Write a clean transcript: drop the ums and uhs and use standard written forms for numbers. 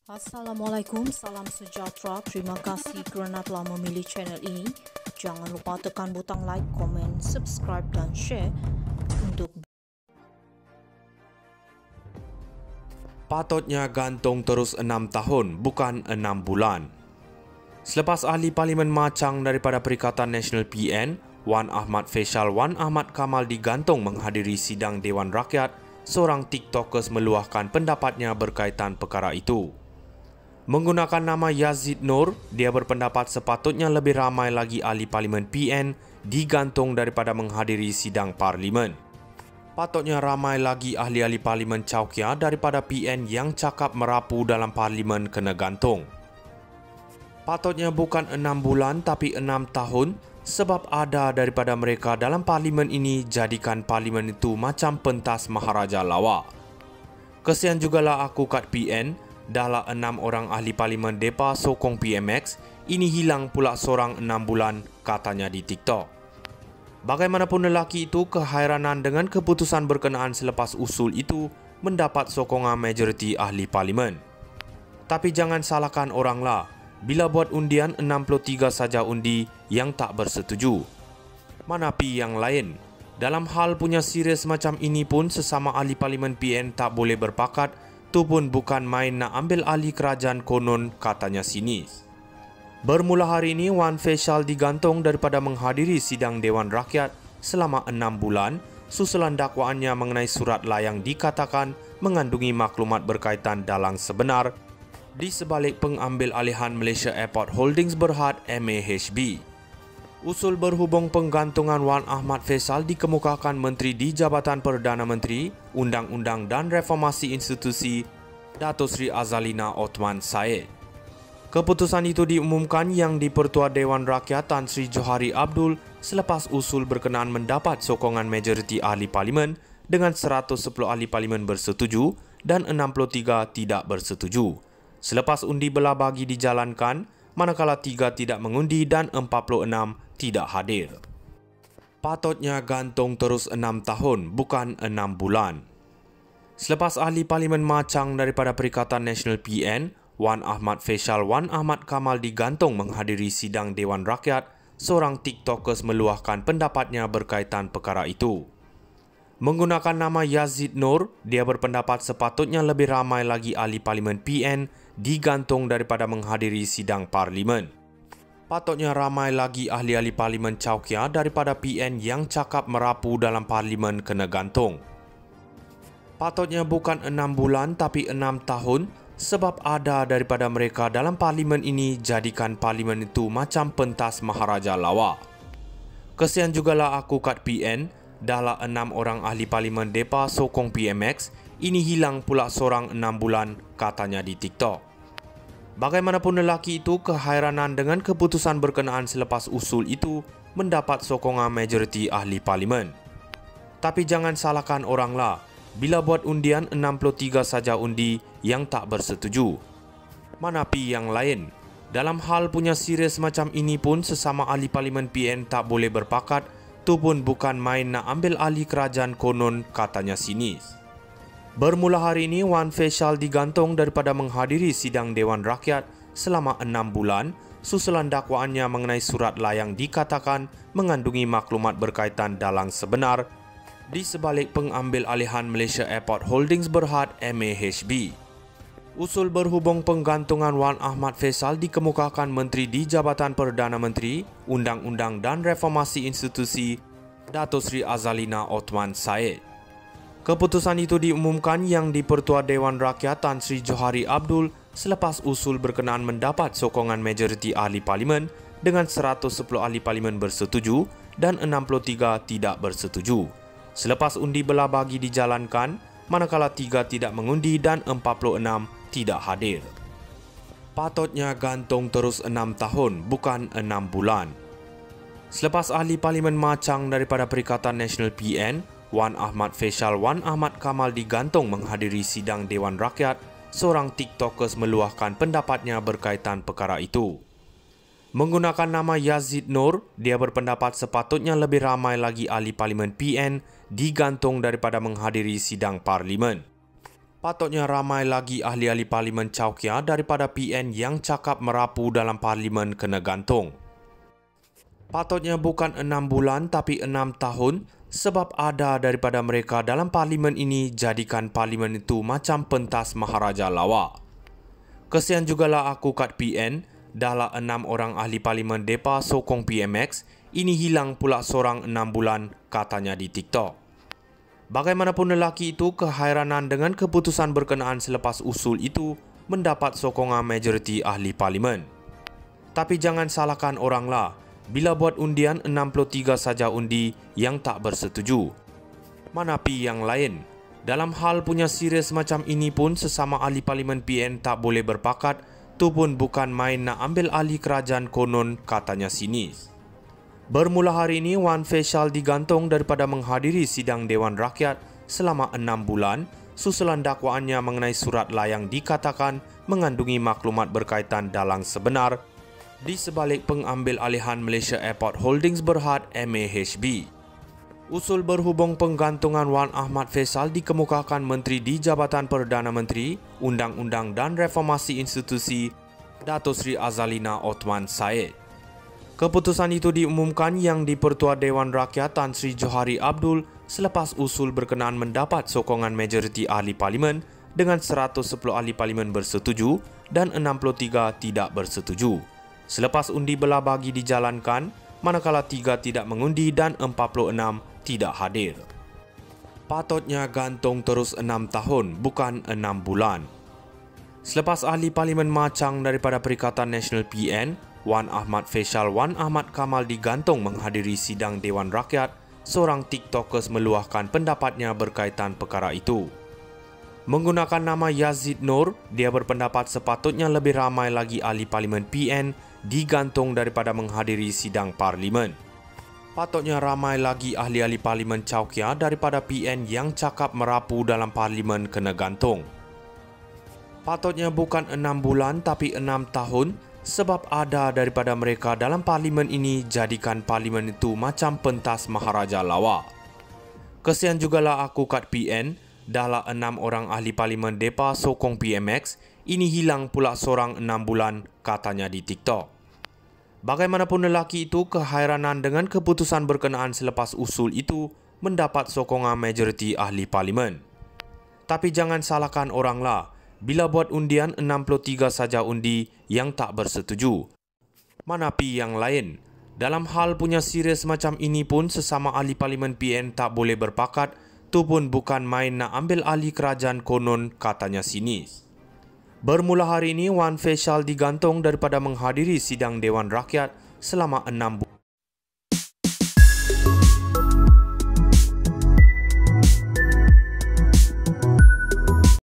Assalamualaikum, salam sejahtera. Terima kasih kerana telah memilih channel ini. Jangan lupa tekan butang like, komen, subscribe dan share untuk Patutnya gantung terus 6 tahun, bukan 6 bulan. Selepas ahli Parlimen Machang daripada Perikatan Nasional PN, Wan Ahmad Faisal Wan Ahmad Kamal digantung menghadiri sidang Dewan Rakyat, seorang TikTokers meluahkan pendapatnya berkaitan perkara itu. Menggunakan nama Yazid Nur, dia berpendapat sepatutnya lebih ramai lagi ahli Parlimen PN digantung daripada menghadiri sidang Parlimen. Patutnya ramai lagi ahli-ahli Parlimen Chowkia daripada PN yang cakap merapu dalam Parlimen kena gantung. Patutnya bukan 6 bulan tapi 6 tahun sebab ada daripada mereka dalam Parlimen ini jadikan Parlimen itu macam pentas Maharaja Lawak. Kesian jugalah aku kat PN, dahlah 6 orang ahli Parlimen depa sokong PMX, ini hilang pula seorang 6 bulan, katanya di TikTok. Bagaimanapun lelaki itu kehairanan dengan keputusan berkenaan selepas usul itu mendapat sokongan majoriti ahli Parlimen. Tapi jangan salahkan oranglah, bila buat undian 63 saja undi yang tak bersetuju. Mana pi yang lain? Dalam hal punya serius macam ini pun sesama ahli Parlimen PN tak boleh berpakat, tu pun bukan main nak ambil alih kerajaan konon, katanya sinis. Bermula hari ini, Wan Faisal digantung daripada menghadiri sidang Dewan Rakyat selama 6 bulan susulan dakwaannya mengenai surat layang dikatakan mengandungi maklumat berkaitan dalang sebenar di sebalik pengambil alihan Malaysia Airport Holdings Berhad MAHB. Usul berhubung penggantungan Wan Ahmad Faisal dikemukakan Menteri di Jabatan Perdana Menteri, Undang-Undang dan Reformasi Institusi, Datuk Seri Azalina Othman Syed. Keputusan itu diumumkan yang di-Pertua Dewan Rakyat Tan Sri Johari Abdul selepas usul berkenaan mendapat sokongan majoriti ahli Parlimen dengan 110 ahli Parlimen bersetuju dan 63 tidak bersetuju. Selepas undi belah bagi dijalankan, manakala 3 tidak mengundi dan 46 tidak hadir. Patutnya gantung terus 6 tahun, bukan 6 bulan. Selepas ahli Parlimen Machang daripada Perikatan Nasional PN, Wan Ahmad Faisal Wan Ahmad Kamal digantung menghadiri sidang Dewan Rakyat, seorang TikTokers meluahkan pendapatnya berkaitan perkara itu. Menggunakan nama Yazid Nur, dia berpendapat sepatutnya lebih ramai lagi ahli Parlimen PN digantung daripada menghadiri sidang Parlimen. Patutnya ramai lagi ahli-ahli Parlimen Chowkia daripada PN yang cakap merapu dalam Parlimen kena gantung. Patutnya bukan 6 bulan tapi 6 tahun sebab ada daripada mereka dalam Parlimen ini jadikan Parlimen itu macam pentas Maharaja Lawak. Kesian jugalah aku kat PN, dahlah 6 orang ahli Parlimen depa sokong PMX, ini hilang pula seorang 6 bulan, katanya di TikTok. Bagaimanapun lelaki itu kehairanan dengan keputusan berkenaan selepas usul itu mendapat sokongan majoriti ahli Parlimen. Tapi jangan salahkan oranglah, bila buat undian 63 saja undi yang tak bersetuju. Mana pi yang lain? Dalam hal punya serius macam ini pun sesama ahli Parlimen PN tak boleh berpakat, tu pun bukan main nak ambil alih kerajaan konon, katanya sinis. Bermula hari ini, Wan Faisal digantung daripada menghadiri sidang Dewan Rakyat selama 6 bulan susulan dakwaannya mengenai surat layang dikatakan mengandungi maklumat berkaitan dalang sebenar di sebalik pengambil alihan Malaysia Airport Holdings Berhad MAHB. Usul berhubung penggantungan Wan Ahmad Faisal dikemukakan Menteri di Jabatan Perdana Menteri, Undang-Undang dan Reformasi Institusi, Datuk Seri Azalina Othman Syed. Keputusan itu diumumkan yang di-Pertua Dewan Rakyat Tan Sri Johari Abdul selepas usul berkenaan mendapat sokongan majoriti ahli Parlimen dengan 110 ahli Parlimen bersetuju dan 63 tidak bersetuju. Selepas undi belah bagi dijalankan, manakala 3 tidak mengundi dan 46 tidak hadir. Patutnya gantung terus 6 tahun, bukan 6 bulan. Selepas ahli Parlimen Machang daripada Perikatan Nasional PN, Wan Ahmad Faisal Wan Ahmad Kamal digantung menghadiri sidang Dewan Rakyat, seorang TikTokers meluahkan pendapatnya berkaitan perkara itu. Menggunakan nama Yazid Nur, dia berpendapat sepatutnya lebih ramai lagi ahli Parlimen PN digantung daripada menghadiri sidang Parlimen. Patutnya ramai lagi ahli-ahli Parlimen Chowkia daripada PN yang cakap merapu dalam Parlimen kena gantung. Patutnya bukan 6 bulan tapi 6 tahun sebab ada daripada mereka dalam Parlimen ini jadikan Parlimen itu macam pentas Maharaja Lawak. Kesian jugalah aku kat PN, dahlah 6 orang ahli Parlimen depa sokong PMX, ini hilang pula seorang 6 bulan katanya di TikTok. Bagaimanapun lelaki itu kehairanan dengan keputusan berkenaan selepas usul itu mendapat sokongan majoriti ahli Parlimen. Tapi jangan salahkan oranglah, bila buat undian 63 saja undi yang tak bersetuju. Mana pi yang lain? Dalam hal punya serius macam ini pun sesama ahli Parlimen PN tak boleh berpakat, tu pun bukan main nak ambil alih kerajaan konon katanya sinis. Bermula hari ini, Wan Faisal digantung daripada menghadiri sidang Dewan Rakyat selama 6 bulan susulan dakwaannya mengenai surat layang dikatakan mengandungi maklumat berkaitan dalang sebenar di sebalik pengambil alihan Malaysia Airport Holdings Berhad MAHB. Usul berhubung penggantungan Wan Ahmad Faisal dikemukakan Menteri di Jabatan Perdana Menteri, Undang-Undang dan Reformasi Institusi, Datuk Seri Azalina Othman Said. Keputusan itu diumumkan Yang di-Pertua Dewan Rakyat Tan Sri Johari Abdul selepas usul berkenaan mendapat sokongan majoriti ahli Parlimen dengan 110 ahli Parlimen bersetuju dan 63 tidak bersetuju. Selepas undi belah bagi dijalankan, manakala 3 tidak mengundi dan 46 tidak hadir. Patutnya gantung terus 6 tahun, bukan 6 bulan. Selepas ahli Parlimen macang daripada Perikatan Nasional PN, Wan Ahmad Faisal Wan Ahmad Kamal digantung menghadiri sidang Dewan Rakyat, seorang TikTokers meluahkan pendapatnya berkaitan perkara itu. Menggunakan nama Yazid Nur, dia berpendapat sepatutnya lebih ramai lagi ahli Parlimen PN digantung daripada menghadiri sidang Parlimen. Patutnya ramai lagi ahli-ahli Parlimen Chowkia daripada PN yang cakap merapu dalam Parlimen kena gantung. Patutnya bukan 6 bulan tapi 6 tahun sebab ada daripada mereka dalam Parlimen ini jadikan Parlimen itu macam pentas Maharaja Lawak. Kesian jugalah aku kat PN, dahlah 6 orang ahli Parlimen depa sokong PMX, ini hilang pula seorang 6 bulan katanya di TikTok. Bagaimanapun lelaki itu kehairanan dengan keputusan berkenaan selepas usul itu mendapat sokongan majoriti ahli Parlimen. Tapi jangan salahkan oranglah, bila buat undian 63 saja undi yang tak bersetuju. Mana pi yang lain? Dalam hal punya serius macam ini pun sesama ahli Parlimen PN tak boleh berpakat, tu pun bukan main nak ambil alih kerajaan konon katanya sinis. Bermula hari ini, Wan Faisal digantung daripada menghadiri sidang Dewan Rakyat selama 6 bulan.